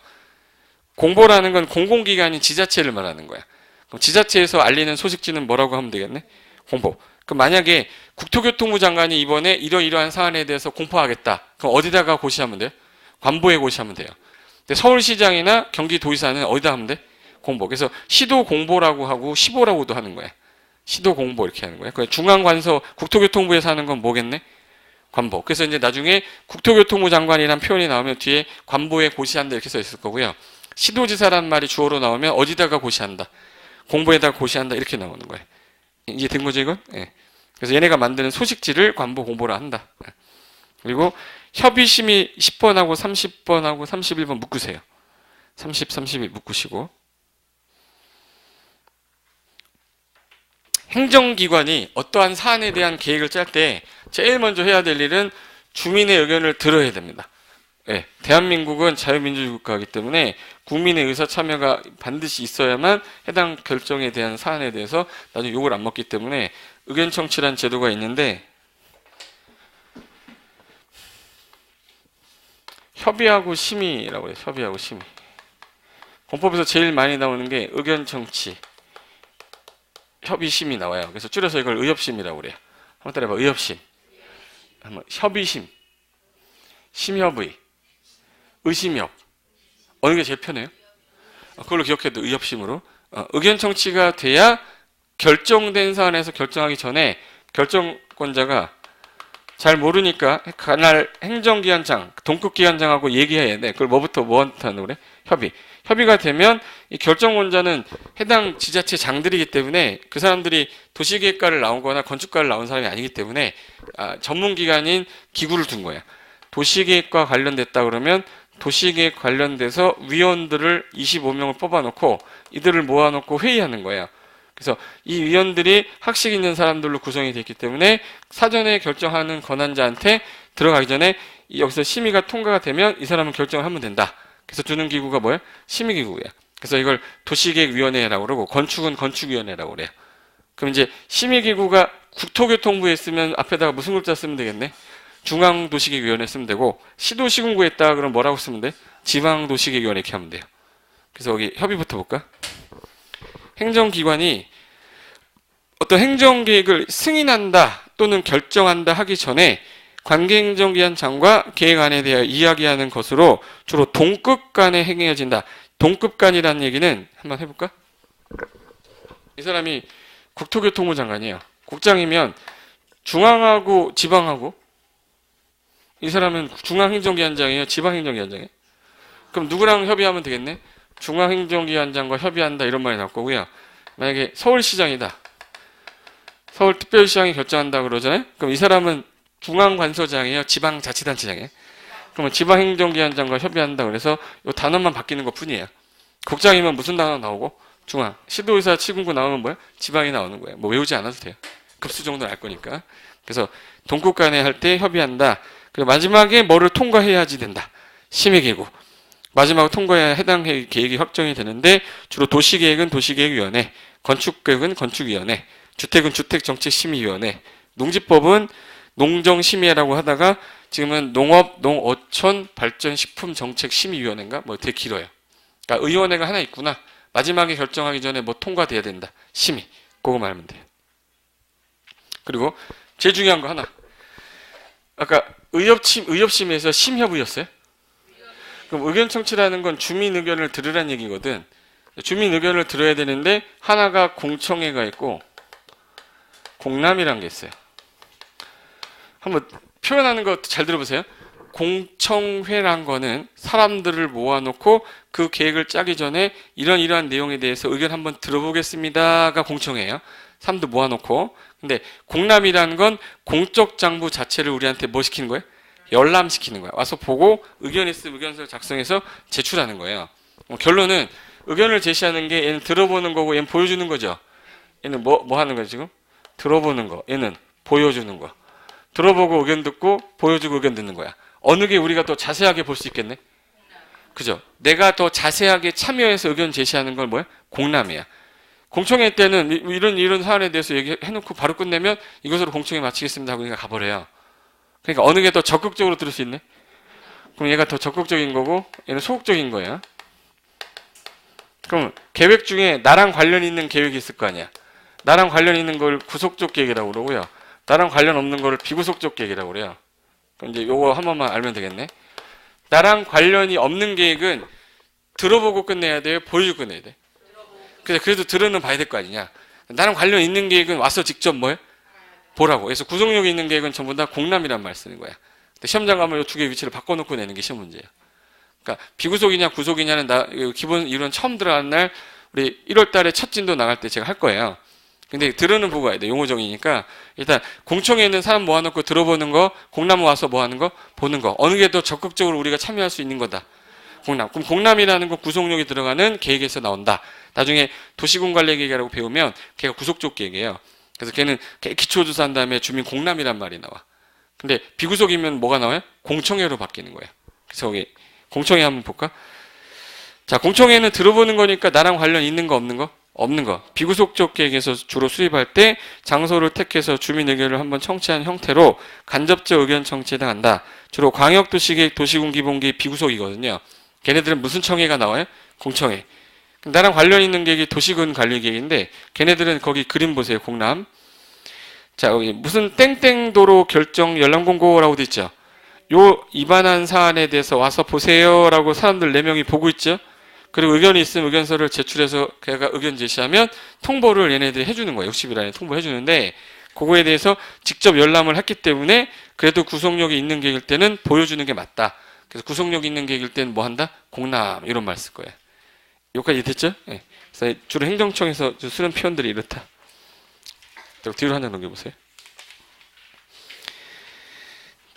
공보라는 건 공공기관인 지자체를 말하는 거야. 그럼 지자체에서 알리는 소식지는 뭐라고 하면 되겠네? 공보. 그럼 만약에 국토교통부 장관이 이번에 이러이러한 사안에 대해서 공포하겠다. 그럼 어디다가 고시하면 돼요? 관보에 고시하면 돼요. 근데 서울시장이나 경기도지사는 어디다 하면 돼? 공보. 그래서 시도 공보라고 하고 시보라고도 하는 거야. 시도 공보 이렇게 하는 거야. 중앙관서 국토교통부에서 하는 건 뭐겠네? 관보. 그래서 이제 나중에 국토교통부 장관이란 표현이 나오면 뒤에 관보에 고시한다 이렇게 써 있을 거고요. 시도지사란 말이 주어로 나오면 어디다가 고시한다. 공보에다가 고시한다 이렇게 나오는 거예요. 이게 된 거죠 이건? 예. 그래서 얘네가 만드는 소식지를 관보 공보라 한다. 그리고 협의심의 10번하고 30번하고 31번 묶으세요. 30, 31 묶으시고 행정기관이 어떠한 사안에 대한 계획을 짤 때 제일 먼저 해야 될 일은 주민의 의견을 들어야 됩니다. 네, 대한민국은 자유민주주의 국가이기 때문에 국민의 의사 참여가 반드시 있어야만 해당 결정에 대한 사안에 대해서 나중에 욕을 안 먹기 때문에 의견 청취란 제도가 있는데 협의하고 심의라고 해요. 협의하고 심의. 공법에서 제일 많이 나오는 게 의견 청취, 협의 심의 나와요. 그래서 줄여서 이걸 의협심이라고 그래요. 한번 따라해봐. 의협심. 한번 협의심, 심협의, 의심협. 어느 게 제일 편해요? 그걸로 기억해도 의협심으로. 의견 청취가 돼야 결정된 사안에서 결정하기 전에 결정권자가 잘 모르니까 관할 행정기관장, 동급기관장하고 얘기해야 돼. 그걸 뭐부터 하는 그래? 협의. 협의가 되면 이 결정권자는 해당 지자체 장들이기 때문에 그 사람들이 도시계획과를 나온 거나 건축과를 나온 사람이 아니기 때문에 전문기관인 기구를 둔 거야. 도시계획과 관련됐다 그러면 도시계획 관련돼서 위원들을 25명을 뽑아놓고 이들을 모아놓고 회의하는 거예요. 그래서 이 위원들이 학식 있는 사람들로 구성이 되어 있기 때문에 사전에 결정하는 권한자한테 들어가기 전에 여기서 심의가 통과가 되면 이 사람은 결정을 하면 된다. 그래서 주는 기구가 뭐야? 심의기구야. 그래서 이걸 도시계획위원회라고 그러고 건축은 건축위원회라고 그래요. 그럼 이제 심의기구가 국토교통부에 쓰면 앞에다가 무슨 글자 쓰면 되겠네? 중앙도시계획위원회 쓰면 되고 시도시군구에 있다 그럼 뭐라고 쓰면 돼? 지방도시계획위원회 이렇게 하면 돼요. 그래서 여기 협의부터 볼까? 행정기관이 어떤 행정계획을 승인한다 또는 결정한다 하기 전에 관계행정기관장과 계획안에 대하여 이야기하는 것으로 주로 동급 간에 행해진다. 동급 간이라는 얘기는 한번 해볼까? 이 사람이 국토교통부 장관이에요. 국장이면 중앙하고 지방하고 이 사람은 중앙행정기관장이에요. 지방행정기관장이에요. 그럼 누구랑 협의하면 되겠네? 중앙행정기관장과 협의한다 이런 말이 나올 거고요. 만약에 서울시장이다. 서울특별시장이 결정한다 그러잖아요. 그럼 이 사람은 중앙관서장이에요. 지방자치단체장이에요. 그러면 지방행정기관장과 협의한다 그래서 이 단어만 바뀌는 것 뿐이에요. 국장이면 무슨 단어 나오고 중앙, 시도의사, 시군구 나오면 뭐야? 지방이 나오는 거예요. 뭐 외우지 않아도 돼요. 급수 정도는 알 거니까. 그래서 동급 간에 할 때 협의한다. 그리고 마지막에 뭐를 통과해야지 된다. 심의기구. 마지막으로 통과해야 해당 계획이 확정이 되는데 주로 도시계획은 도시계획위원회, 건축계획은 건축위원회, 주택은 주택정책심의위원회, 농지법은 농정심의라고 하다가 지금은 농업, 농어촌, 발전, 식품 정책심의위원회인가? 뭐 되게 길어요. 그러니까 의원회가 하나 있구나. 마지막에 결정하기 전에 뭐 통과돼야 된다. 심의. 그거 말하면 돼요. 그리고 제일 중요한 거 하나. 아까 의협심에서 심협의였어요? 그럼 의견청취라는 건 주민 의견을 들으란 얘기거든. 주민 의견을 들어야 되는데 하나가 공청회가 있고 공람이란 게 있어요. 한번 표현하는 거 잘 들어보세요. 공청회란 거는 사람들을 모아놓고 그 계획을 짜기 전에 이러한 내용에 대해서 의견 한번 들어보겠습니다가 공청회예요. 사람들 모아놓고. 근데 공람이라는 건 공적 장부 자체를 우리한테 뭐 시키는 거예요? 열람시키는 거야. 와서 보고 의견 있으면 의견서를 작성해서 제출하는 거예요. 결론은 의견을 제시하는 게 얘는 들어보는 거고 얘는 보여주는 거죠. 얘는 뭐 하는 거야 지금? 들어보는 거. 얘는 보여주는 거. 들어보고 의견 듣고 보여주고 의견 듣는 거야. 어느 게 우리가 더 자세하게 볼 수 있겠네? 그죠? 내가 더 자세하게 참여해서 의견 제시하는 건 뭐야? 공람이야. 공청회 때는 이런 사안에 대해서 얘기해놓고 바로 끝내면 이것으로 공청회 마치겠습니다 하고 그러니까 가버려요. 그러니까 어느 게 더 적극적으로 들을 수 있네? 그럼 얘가 더 적극적인 거고 얘는 소극적인 거야. 그럼 계획 중에 나랑 관련 있는 계획이 있을 거 아니야. 나랑 관련 있는 걸 구속적 계획이라고 그러고요. 나랑 관련 없는 걸 비구속적 계획이라고 그래요. 그럼 이제 요거 한 번만 알면 되겠네. 나랑 관련이 없는 계획은 들어보고 끝내야 돼요? 보여주고 끝내야 돼? 그래도 들으는 봐야 될 거 아니냐. 나랑 관련 있는 계획은 와서 직접 뭐해? 보라고. 그래서 구속력이 있는 계획은 전부 다 공람이란 말 쓰는 거야. 근데 시험장 가면 이 두 개의 위치를 바꿔놓고 내는 게 시험 문제예요. 그러니까 비구속이냐 구속이냐는 기본 이론 처음 들어간 날 우리 1월 달에 첫 진도 나갈 때 제가 할 거예요. 근데 들으는 보고 가야 돼. 용어정이니까 일단 공청회에 있는 사람 모아놓고 들어보는 거, 공람 와서 뭐 하는 거? 보는 거. 어느 게 더 적극적으로 우리가 참여할 수 있는 거다. 공람. 그럼 공람이라는 건 구속력이 들어가는 계획에서 나온다. 나중에 도시군관리 계획이라고 배우면 걔가 구속적 계획이에요. 그래서 걔는 기초조사한 다음에 주민 공람이란 말이 나와. 근데 비구속이면 뭐가 나와요? 공청회로 바뀌는 거예요. 그래서 여기 공청회 한번 볼까? 자, 공청회는 들어보는 거니까 나랑 관련 있는 거 없는 거? 없는 거. 비구속적 계획에서 주로 수립할 때 장소를 택해서 주민 의견을 한번 청취한 형태로 간접적 의견 청취에 해당한다. 주로 광역도시계획, 도시군 기본계획 비구속이거든요. 걔네들은 무슨 청회가 나와요? 공청회. 나랑 관련 있는 계획이 도시군 관리계획인데 걔네들은 거기 그림 보세요. 공람. 자, 여기 무슨 땡땡도로 결정 열람공고라고 돼 있죠. 요 위반한 사안에 대해서 와서 보세요라고 사람들 4명이 보고 있죠. 그리고 의견이 있으면 의견서를 제출해서 걔가 의견 제시하면 통보를 얘네들이 해주는 거예요. 60일 안에 통보해주는데 그거에 대해서 직접 열람을 했기 때문에 그래도 구속력이 있는 계획일 때는 보여주는 게 맞다. 그래서 구속력 있는 계획일 때는 뭐 한다? 공람 이런 말 쓸 거예요. 여기까지 됐죠? 네. 그래서 주로 행정청에서 쓰는 표현들이 이렇다. 뒤로 한 장 넘겨보세요.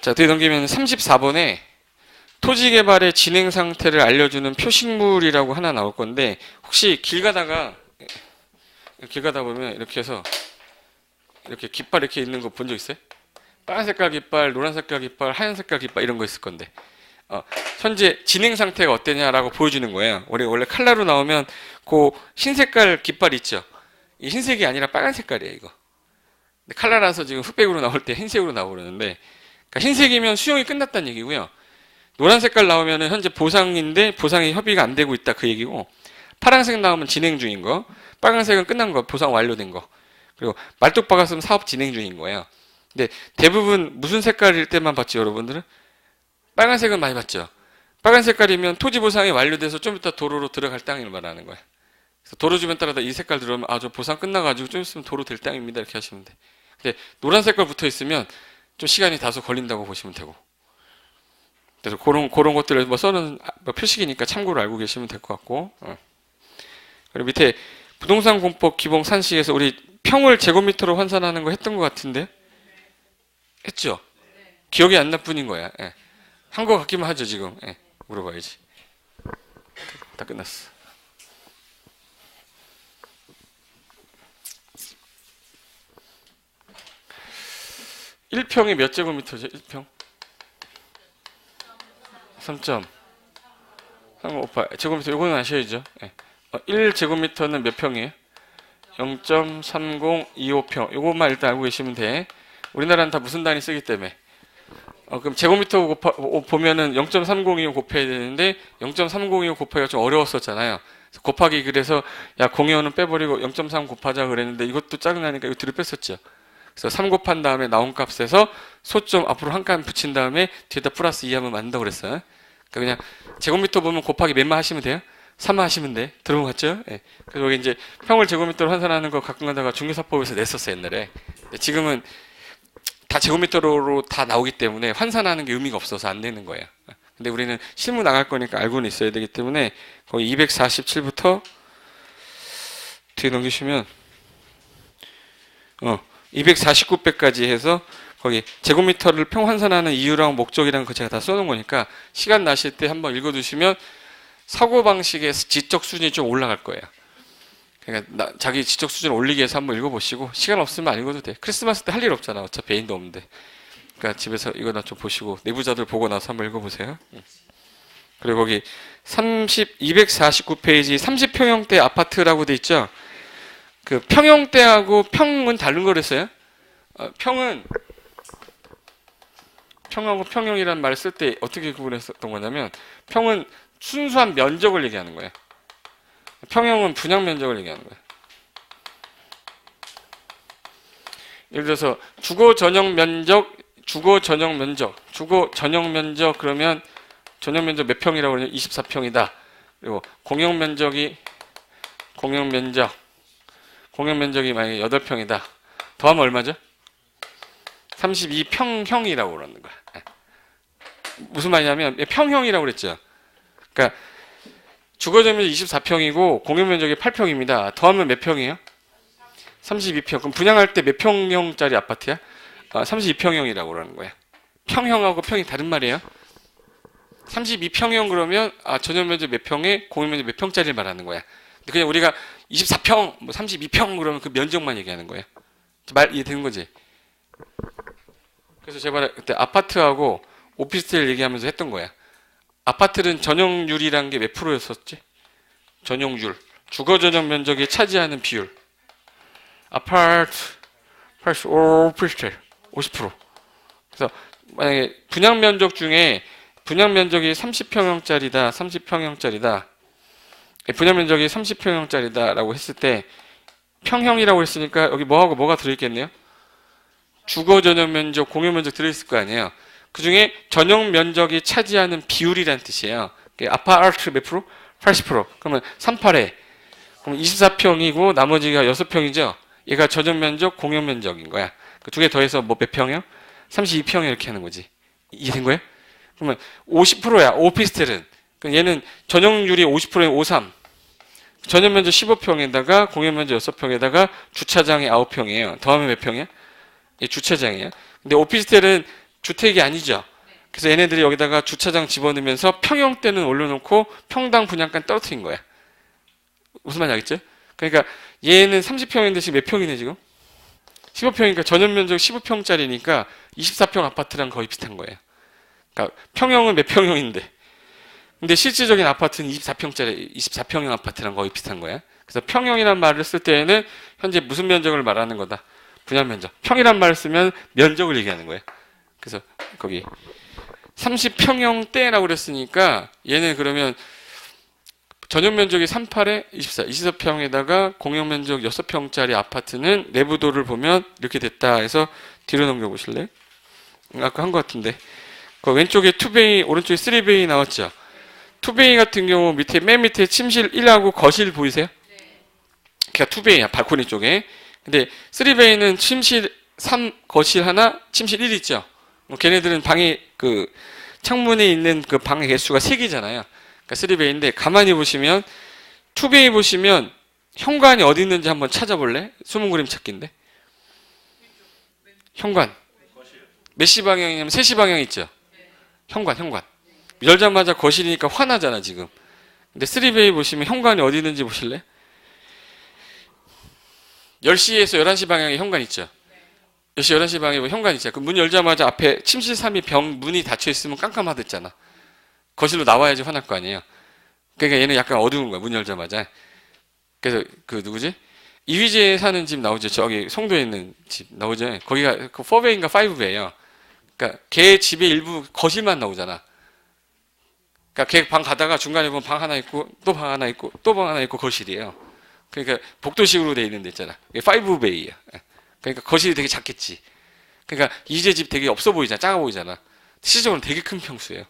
자, 뒤에 넘기면 34번에 토지개발의 진행 상태를 알려주는 표식물이라고 하나 나올 건데 혹시 길 가다 보면 이렇게 해서 이렇게 깃발 이렇게 있는 거 본 적 있어요? 빨간 색깔 깃발, 노란 색깔 깃발, 하얀 색깔 깃발 이런 거 있을 건데 현재 진행 상태가 어떠냐라고 보여주는 거예요. 원래 칼라로 나오면 그 흰색깔 깃발 있죠? 이 흰색이 아니라 빨간 색깔이에요, 이거. 근데 칼라라서 지금 흑백으로 나올 때 흰색으로 나오려는데 그러니까 흰색이면 수용이 끝났다는 얘기고요. 노란 색깔 나오면 현재 보상인데 보상이 협의가 안 되고 있다 그 얘기고 파란색 나오면 진행 중인 거, 빨간색은 끝난 거, 보상 완료된 거. 그리고 말뚝 박았으면 사업 진행 중인 거예요. 근데 대부분 무슨 색깔일 때만 봤죠, 여러분들은? 빨간색은 많이 봤죠. 빨간 색깔이면 토지 보상이 완료돼서 좀 이따 도로로 들어갈 땅을 말하는 거예요. 그래서 도로 주변 따라 이 색깔 들어오면 저 보상 끝나가지고 좀 있으면 도로 될 땅입니다 이렇게 하시면 돼. 근데 노란 색깔 붙어 있으면 좀 시간이 다소 걸린다고 보시면 되고. 그래서 그런 것들을 뭐 써는 표식이니까 참고로 알고 계시면 될 것 같고. 그리고 밑에 부동산 공법 기본 산식에서 우리 평을 제곱미터로 환산하는 거 했던 것 같은데 했죠? 기억이 안 날 뿐인 거야. 예. 한 거 같기만 하죠 지금. 예. 물어봐야지. 다 끝났어. (1평이) 몇 제곱미터죠? 1평? 3.358 제곱미터. 이거는 아셔야죠. 예. 1제곱미터는 몇 평이에요? 0.3025평. 요것만 일단 알고 계시면 돼. 우리나라는 다 무슨 단위 쓰기 때문에. 그럼 제곱미터 보면은 0.3025 곱해야 되는데 0.3025 곱하기가 좀 어려웠었잖아요. 곱하기 그래서 야 공연은 빼버리고 0.3 곱하자 그랬는데 이것도 짜증나니까 이거 뒤로 뺐었죠. 그래서 3 곱한 다음에 나온 값에서 소점 앞으로 한 칸 붙인 다음에 뒤에다 플러스 2 하면 맞는다고 그랬어요. 그러니까 그냥 제곱미터 보면 곱하기 몇만 하시면 돼요? 3만 하시면 돼. 들어봤죠? 예. 그래서 여기 이제 평을 제곱미터로 환산하는 거 가끔 가다가 중개사법에서 냈었어요, 옛날에. 지금은 다 제곱미터로 다 나오기 때문에 환산하는 게 의미가 없어서 안 되는 거예요. 근데 우리는 실무 나갈 거니까 알고는 있어야 되기 때문에 거의 247부터 뒤에 넘기시면 249배까지 해서 거기 제곱미터를 평 환산하는 이유랑 목적이랑 그 제가 다 써놓은 거니까 시간 나실 때 한번 읽어두시면 사고방식의 지적 수준이 좀 올라갈 거예요. 그러니까 자기 지적 수준을 올리기 위해서 한번 읽어보시고 시간 없으면 안 읽어도 돼. 크리스마스 때 할 일 없잖아. 어차피 애인도 없는데. 그러니까 집에서 이거나 좀 보시고 내부자들 보고 나서 한번 읽어보세요. 그리고 거기 249페이지 30평형대 아파트라고 돼 있죠. 그 평형대하고 평은 다른 거랬어요. 평하고 평형이라는 말을 쓸 때 어떻게 구분했었던 거냐면 평은 순수한 면적을 얘기하는 거예요. 평형은 분양 면적을 얘기하는 거예요. 예를 들어서 주거 전용 면적 그러면 전용 면적 몇 평이라고 그러냐? 24평이다. 그리고 공용 면적이 만약에 8평이다. 더하면 얼마죠? 32평형이라고 그러는 거야. 무슨 말이냐면 평형이라고 그랬죠. 그러니까 주거 전용 면적 24평이고 공용 면적이 8평입니다. 더하면 몇 평이에요? 32평. 그럼 분양할 때 몇 평형짜리 아파트야? 32평형이라고 그러는 거야. 평형하고 평이 다른 말이에요. 32평형 그러면 전용 면적 몇 평에 공용 면적 몇 평짜리를 말하는 거야. 근데 그냥 우리가 24평, 뭐 32평 그러면 그 면적만 얘기하는 거예요. 말 이해되는 거지? 그래서 제가 그때 아파트하고 오피스텔 얘기하면서 했던 거야. 아파트는 전용률이라는 게 몇 프로였었지? 전용률. 주거 전용 면적이 차지하는 비율. 아파트, 오피스텔 50%. 그래서 만약에 분양 면적 중에 분양 면적이 30평형짜리다, 30평형짜리다. 분양 면적이 30평형짜리다라고 했을 때 평형이라고 했으니까 여기 뭐하고 뭐가 들어있겠네요? 주거 전용 면적, 공용 면적 들어있을 거 아니에요. 그 중에 전용 면적이 차지하는 비율이라는 뜻이에요. 아파트 몇 프로? 80%. 그러면 38에. 그럼 24평이고 나머지가 6평이죠. 얘가 전용 면적, 공용 면적인 거야. 그 두 개 더해서 뭐 몇 평이요? 32평 이렇게 하는 거지. 이해된 거예요? 그러면 50%야. 오피스텔은. 얘는 전용률이 50%인 53. 전용 면적 15평에다가 공용 면적 6평에다가 주차장이 9평이에요. 더하면 몇 평이야? 예, 주차장이에요. 근데 오피스텔은 주택이 아니죠. 그래서 얘네들이 여기다가 주차장 집어넣으면서 평형대는 올려놓고 평당 분양가 떨어뜨린 거야. 무슨 말인지 알겠죠? 그러니까 얘는 30평인데 지금 몇 평이네 지금? 15평이니까 전용 면적 15평짜리니까 24평 아파트랑 거의 비슷한 거예요. 그러니까 평형은 몇 평형인데 근데 실질적인 아파트는 24평형 아파트랑 거의 비슷한 거야. 그래서 평형이라는 말을 쓸 때에는 현재 무슨 면적을 말하는 거다? 분양 면적. 평이란 말을 쓰면 면적을 얘기하는 거예요. 그래서 거기 30평형대라고 그랬으니까 얘는 그러면 전용 면적이 38에 24, 24평에다가 공용 면적 6평짜리 아파트는 내부도를 보면 이렇게 됐다 해서 뒤로 넘겨보실래요? 아까 한 것 같은데 그 왼쪽에 2베이, 오른쪽에 3베이 나왔죠? 2베이 같은 경우 맨 밑에 침실 1하고 거실 보이세요? 그러니까 2베이야, 발코니 쪽에. 근데 3베이는 침실 3, 거실 하나, 침실 1 있죠? 걔네들은 방이 그 창문에 있는 그 방의 개수가 3개잖아요. 그러니까 3베이인데 가만히 보시면 2베이 보시면 현관이 어디 있는지 한번 찾아볼래? 숨은 그림 찾기인데. 현관. 몇 시 방향이냐면 3시 방향 있죠? 현관. 열자마자 거실이니까 환하잖아 지금. 근데 3베이 보시면 현관이 어디 있는지 보실래? 10시에서 11시 방향에 현관 있죠? 10시, 11시 방향에 현관 있죠? 그 문 열자마자 앞에 침실 3이 문이 닫혀 있으면 깜깜하댔잖아. 거실로 나와야지 환할 거 아니에요. 그러니까 얘는 약간 어두운 거야, 문 열자마자. 그래서 그 누구지? 이휘재에 사는 집 나오죠. 저기 송도에 있는 집 나오죠. 거기가 그 4배인가 5배예요. 그러니까 걔 집의 일부 거실만 나오잖아. 그러니까 걔 방 가다가 중간에 보면 방 하나 있고 또 방 하나 있고 또 방 하나 있고 거실이에요. 그러니까 복도식으로 돼 있는 데 있잖아. 이게 5베이야. 그러니까 거실이 되게 작겠지. 그러니까 이휘재 집 되게 없어 보이잖아. 작아 보이잖아. 실질적으로 되게 큰 평수예요.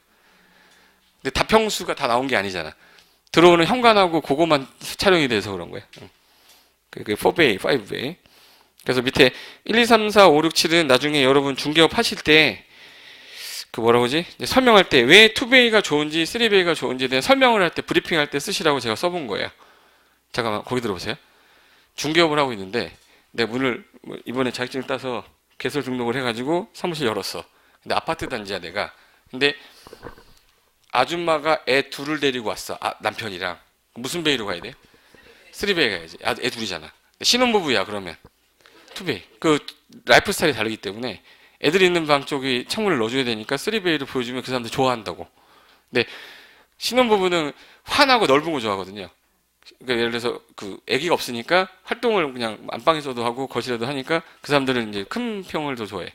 근데 다평수가 다 나온 게 아니잖아. 들어오는 현관하고 그거만 촬영이 돼서 그런 거야. 그게 4베이, 5베이. 그래서 밑에 1, 2, 3, 4, 5, 6, 7은 나중에 여러분 중개업 하실 때 그 뭐라고 하지? 설명할 때 왜 2베이가 좋은지 3베이가 좋은지에 대한 설명을 할 때 브리핑 할 때 쓰시라고 제가 써본 거예요. 잠깐만 거기 들어보세요. 중개업을 하고 있는데 내 문을 이번에 자격증을 따서 개설 등록을 해가지고 사무실 열었어. 근데 아파트 단지야 내가. 근데 아줌마가 애 둘을 데리고 왔어. 남편이랑. 무슨 베이로 가야 돼? 3베이 가야지. 애 둘이잖아. 신혼부부야 그러면 2베이. 그 라이프 스타일이 다르기 때문에 애들 있는 방 쪽에 창문을 넣어줘야 되니까 3베이를 보여주면 그 사람들 좋아한다고. 근데 신혼부부는 환하고 넓은 거 좋아하거든요. 그러니까 예를 들어서 그 아기가 없으니까 활동을 그냥 안방에서도 하고 거실에도 하니까 그 사람들은 이제 큰 평을 더 좋아해.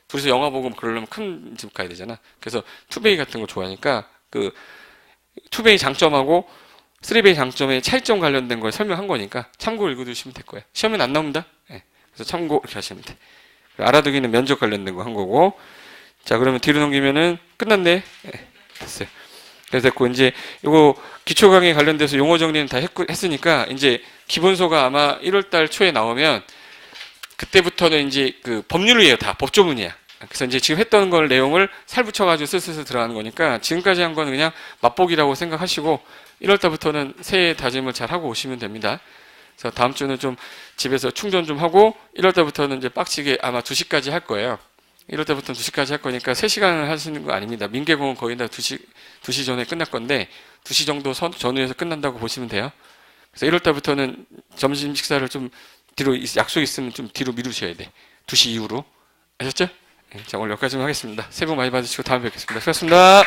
둘이서 영화 보고 그러려면 큰 집 가야 되잖아. 그래서 2베이 같은 거 좋아하니까 그 2베이 장점하고 3베이 장점의 차이점 관련된 걸 설명한 거니까 참고 읽어두시면 될 거예요. 시험엔 안 나옵니다. 네. 그래서 참고 이렇게 하시면 돼. 알아두기는 면적 관련된 거 한 거고. 자, 그러면 뒤로 넘기면은 끝났네. 네, 됐어요. 그래서 됐고, 이제 이거 기초 강의 관련돼서 용어 정리는 다 했으니까 이제 기본서가 아마 1월달 초에 나오면 그때부터는 이제 그 법률이에요. 다 법조문이야. 그래서 이제 지금 했던 걸 내용을 살 붙여가지고 슬슬 들어가는 거니까 지금까지 한 거는 그냥 맛보기라고 생각하시고 1월달부터는 새해 다짐을 잘 하고 오시면 됩니다. 그래서 다음 주는 좀 집에서 충전 좀 하고 1월달부터는 이제 빡치게 아마 2시까지 할 거예요. 1월달부터는 2시까지 할 거니까 3시간을 하시는 거 아닙니다. 민계공은 거의 다 2시 전에 끝날 건데 2시 정도 전후에서 끝난다고 보시면 돼요. 그래서 1월달부터는 점심 식사를 좀 뒤로 약속 있으면 좀 뒤로 미루셔야 돼. 2시 이후로. 아셨죠? 자, 오늘 여기까지만 하겠습니다. 새해 복 많이 받으시고 다음에 뵙겠습니다. 수고하셨습니다.